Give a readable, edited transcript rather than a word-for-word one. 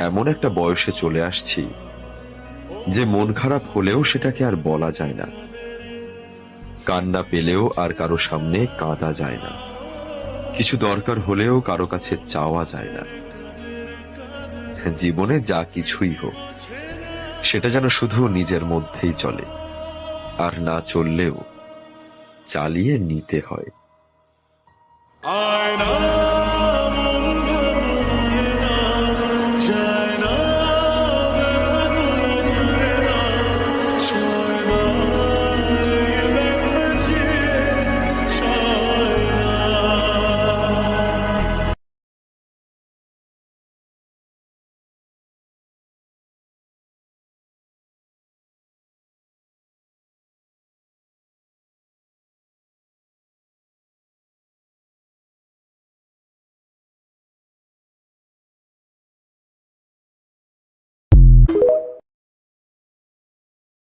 এমন একটা বয়সে চলে আসছি যে মন খারাপ হলেও সেটাকে আর বলা যায় না, কান্না পেলেও আর কারো সামনে কাঁদা যায় না, কিছু দরকার হলেও কারো কাছে চাওয়া যায় না। জীবনে যা কিছুই হোক, সেটা যেন শুধু নিজের মধ্যেই চলে, আর না চললেও চালিয়ে নিতে হয়।